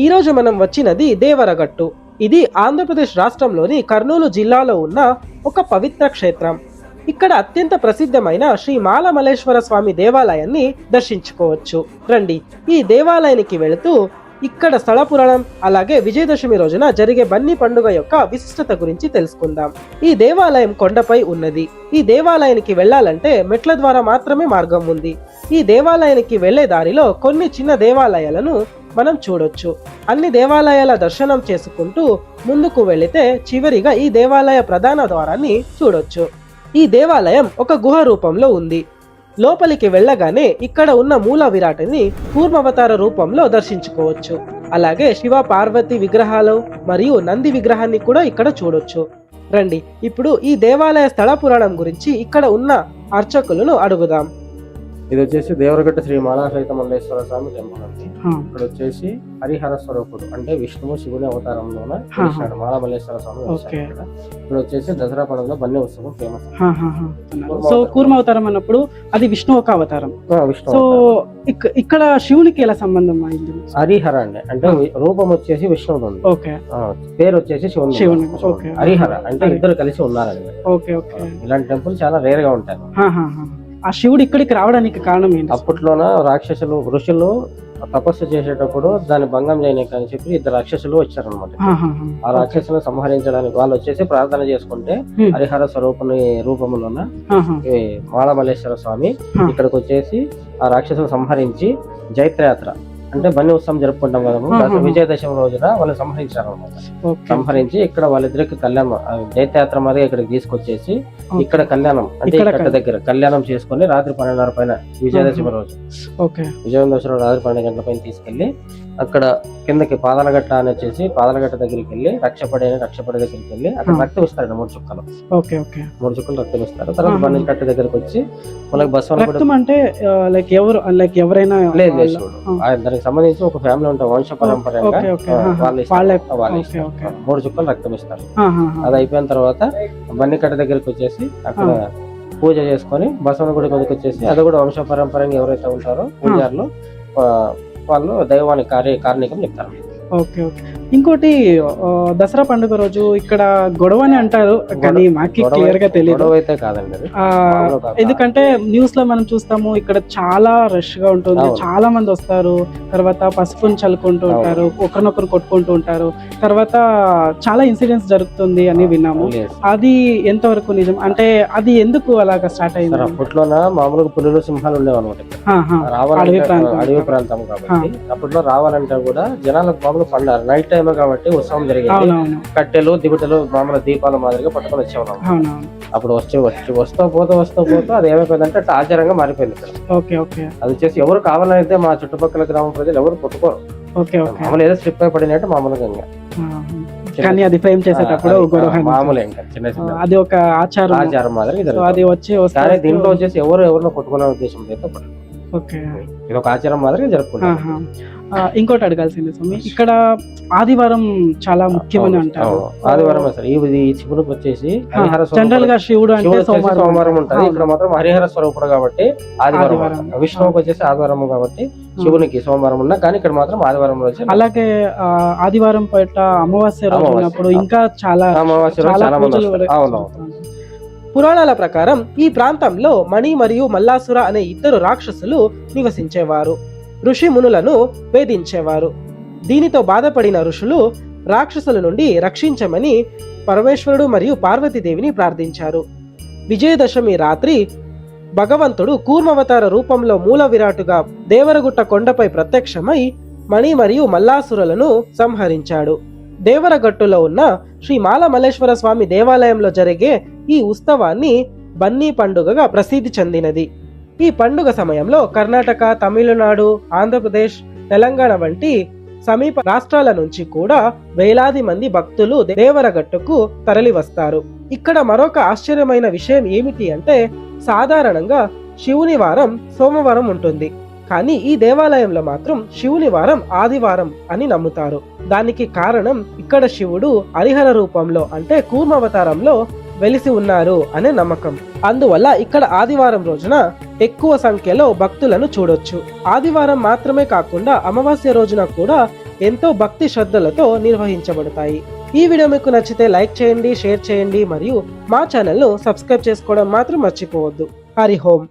ఈరోజు మనం వచ్చినది దేవరగట్టు. ఇది ఆంధ్రప్రదేశ్ రాష్ట్రంలోని కర్నూలు జిల్లాలో ఉన్న ఒక పవిత్ర క్షేత్రం. ఇక్కడ అత్యంత ప్రసిద్ధమైన శ్రీ మాలమల్లేశ్వర స్వామి దేవాలయాన్ని దర్శించుకోవచ్చు. రండి, ఈ దేవాలయానికి వెళుతూ ఇక్కడ స్థల పురాణం అలాగే విజయదశమి రోజున జరిగే బన్నీ పండుగ యొక్క విశిష్టత గురించి తెలుసుకుందాం. ఈ దేవాలయం కొండపై ఉన్నది. ఈ దేవాలయానికి వెళ్ళాలంటే మెట్ల ద్వారా మాత్రమే మార్గం ఉంది. ఈ దేవాలయానికి వెళ్లే దారిలో కొన్ని చిన్న దేవాలయాలను మనం చూడొచ్చు. అన్ని దేవాలయాల దర్శనం చేసుకుంటూ ముందుకు వెళితే చివరిగా ఈ దేవాలయ ప్రధాన ద్వారాన్ని చూడొచ్చు. ఈ దేవాలయం ఒక గుహ రూపంలో ఉంది. లోపలికి వెళ్ళగానే ఇక్కడ ఉన్న మూల విరాటిని కూర్మావతార రూపంలో దర్శించుకోవచ్చు. అలాగే శివ పార్వతి విగ్రహాలు మరియు నంది విగ్రహాన్ని కూడా ఇక్కడ చూడొచ్చు. రండి, ఇప్పుడు ఈ దేవాలయ స్థల పురాణం గురించి ఇక్కడ ఉన్న అర్చకులను అడుగుదాం. ఇది వచ్చేసి దేవరగట్ట శ్రీ మాలమల్లేశ్వర స్వామి టెంపుల్ అండి. ఇక్కడ వచ్చేసి హరిహర స్వరూపుడు అంటే విష్ణువు శివుని అవతారంలోన మాలమల్లేశ్వర స్వామి. ఇక్కడ వచ్చేసి దసరా పండుగలో బన్నీ ఉత్సవం ఫేమస్. సో కూర్మ అవతారం అన్నప్పుడు అది విష్ణు ఒక అవతారం. విష్ణు. సో ఇక్కడ శివునికి ఎలా సంబంధం అయింది? హరిహర అండి అంటే రూపం వచ్చేసి విష్ణువుది ఉంది. ఓకే. పేరు వచ్చేసి శివుని. హరిహర అంటే ఇద్దరు కలిసి ఉన్నారండి. Okay okay. ఇలాంటి టెంపుల్ చాలా రేర్ గా ఉంటాయి. ఆ శివుడు ఇక్కడికి రావడానికి కారణం ఏంటి? అప్పట్లోన రాక్షసులు ఋషులు తపస్సు చేసేటప్పుడు దాన్ని భంగం చేయడానికి అని చెప్పి ఇద్దరు రాక్షసులు వచ్చారనమాట. ఆ రాక్షసులను సంహరించడానికి వాళ్ళు వచ్చేసి ప్రార్థన చేసుకుంటే హరిహర స్వరూపుని రూపంలోన మాలమల్లేశ్వర స్వామి ఇక్కడికి వచ్చేసి ఆ రాక్షసులను సంహరించి జైత్రయాత్ర అంటే బన్నీ ఉత్సవం జరుపుకుంటాం కదా, విజయదశమి రోజున వాళ్ళు సంహరించారు అనమాట. సంహరించి ఇక్కడ వాళ్ళిద్దరికి కళ్యాణం జైత్రయాత్ర మీద ఇక్కడికి తీసుకొచ్చేసి ఇక్కడ కళ్యాణం అంటే ఇక్కడ దగ్గర కళ్యాణం చేసుకుని రాత్రి 12:30 పైన విజయదశమి రోజు విజయదశమి రోజు రాత్రి 12 గంటల పైన తీసుకెళ్లి అక్కడ కిందకి పాదాలగట్ట అని వచ్చేసి పాదాలగట్ట దగ్గరికి వెళ్ళి రక్షపడి దగ్గరికి వెళ్ళి అక్కడ రక్తం ఇస్తారండి 3 చుక్కలు. 3 చుక్కలు రక్తం ఇస్తారు. తర్వాత బండి కట్ట దగ్గరకు వచ్చి మనకి బస్సు అంటే ఎవరైనా లేదు దానికి సంబంధించి ఒక ఫ్యామిలీ ఉంటాం వంశ పరంపరంగా వాళ్ళు 3 చుక్కలు రక్తం ఇస్తారు. అది అయిపోయిన తర్వాత బండి కట్ట దగ్గరికి వచ్చేసి అక్కడ పూజ చేసుకొని బసవన గుడి మీదకి వచ్చేసి అది కూడా వంశ పరంపరంగా ఎవరైతే ఉంటారో పూజారులు వాళ్ళు దైవానికి కారణికం చెప్తారు. Okay okay. ఇంకోటి దసరా పండుగ రోజు ఇక్కడ గొడవ అని అంటారు, కానీ మాకి క్లియర్ గా తెలియదు. అయితే కాదండి, ఎందుకంటే న్యూస్ లో మనం చూస్తాము ఇక్కడ చాలా రష్ గా ఉంటుంది, చాలా మంది వస్తారు, తర్వాత పసుపుని చల్లుకుంటూ ఉంటారు, ఒకరినొకరు కొట్టుకుంటూ ఉంటారు, తర్వాత చాలా ఇన్సిడెంట్స్ జరుగుతుంది అని విన్నాము. అది ఎంతవరకు నిజం? అంటే అది ఎందుకు అలాగా స్టార్ట్ అయింది? అప్పట్లోన మామూలుగా పులులు సింహాలు ఉండేవి అనమాట. అడవి ప్రాంతం కాబట్టి అప్పట్లో రావాలంటే కూడా జనాలకు మామూలు పండుగ నైట్ టైం కాబట్టి ఉత్సవం జరిగేది. కట్టెలు దిబిటలు మామూలు దీపాల మాదిరిగా పట్టుకొని వచ్చేవాళ్ళం. అప్పుడు వస్తూ పోతూ అది ఏమైపోయిందంటే ఆచారంగా మారిపోయింది. అది వచ్చేసి ఎవరు కావాలైతే మా చుట్టుపక్కల గ్రామ ప్రజలు ఎవరు పుట్టుకోరు. మామూలు ఏదో స్లిప్ అయి పడినట్టు మామూలుగా కానీ అది ఫ్రేమ్ చేసేటప్పుడు మామూలు ఇంకా చిన్న చిన్న అది ఒక ఆచారం మాదిరి అది వచ్చి దీంట్లో వచ్చేసి ఎవరినో కొట్టుకునే ఉద్దేశం అయితే ఇది ఒక ఆచారం మాదిరిగా జరుపుకుంటాం. ఇంకోటి అడగాల్సింది స్వామి, ఇక్కడ ఆదివారం చాలా ముఖ్యమని అంటారు. ఆదివారం ఈ శివుడికి వచ్చేసి జనరల్ గా శివుడు అంటే సోమవారం ఉంటుంది, ఇక్కడ మాత్రం హరిహర స్వరూపుడు కాబట్టి ఆదివారం. విష్ణువుకి వచ్చేసి ఆదివారం కాబట్టి శివునికి సోమవారం ఉన్నా కానీ ఇక్కడ మాత్రం ఆదివారం రోజు. అలాగే ఆదివారం పూట అమావాస్య రోజు ఉన్నప్పుడు ఇంకా చాలా పురాణాల ప్రకారం ఈ ప్రాంతంలో మణి మరియు మల్లాసుర అనే ఇద్దరు రాక్షసులు నివసించేవారు. ఋషి మునులను వేధించేవారు. దీనితో బాధపడిన ఋషులు రాక్షసుల నుండి రక్షించమని పరమేశ్వరుడు మరియు పార్వతీదేవిని ప్రార్థించారు. విజయదశమి రాత్రి భగవంతుడు కూర్మావతార రూపంలో మూల విరాటుగా దేవరగుట్ట కొండపై ప్రత్యక్షమై మణి మరియు మల్లాసురులను సంహరించాడు. దేవరగట్టులో ఉన్న శ్రీ మాలమల్లేశ్వర స్వామి దేవాలయంలో జరిగే ఈ ఉత్సవాన్ని బన్నీ పండుగగా ప్రసిద్ధి చెందినది. ఈ పండుగ సమయంలో కర్ణాటక, తమిళనాడు, ఆంధ్రప్రదేశ్, తెలంగాణ వంటి సమీప రాష్ట్రాల నుంచి కూడా వేలాది మంది భక్తులు దేవరగట్టుకు తరలి వస్తారు. ఇక్కడ మరొక ఆశ్చర్యమైన విషయం ఏమిటి అంటే సాధారణంగా శివుని వారం సోమవారం ఉంటుంది, కానీ ఈ దేవాలయంలో మాత్రం శివుని వారం ఆదివారం అని నమ్ముతారు. దానికి కారణం ఇక్కడ శివుడు హరిహర రూపంలో అంటే కూర్మావతారంలో వెలిసి ఉన్నారు అనే నమ్మకం. అందువల్ల ఇక్కడ ఆదివారం రోజున ఎక్కువ సంఖ్యలో భక్తులను చూడొచ్చు. ఆదివారం మాత్రమే కాకుండా అమావాస్య రోజున కూడా ఎంతో భక్తి శ్రద్ధలతో నిర్వహించబడతాయి. ఈ వీడియో మీకు నచ్చితే లైక్ చేయండి, షేర్ చేయండి మరియు మా ఛానల్ను సబ్స్క్రైబ్ చేసుకోవడం మాత్రం మర్చిపోవద్దు. హరి ఓం.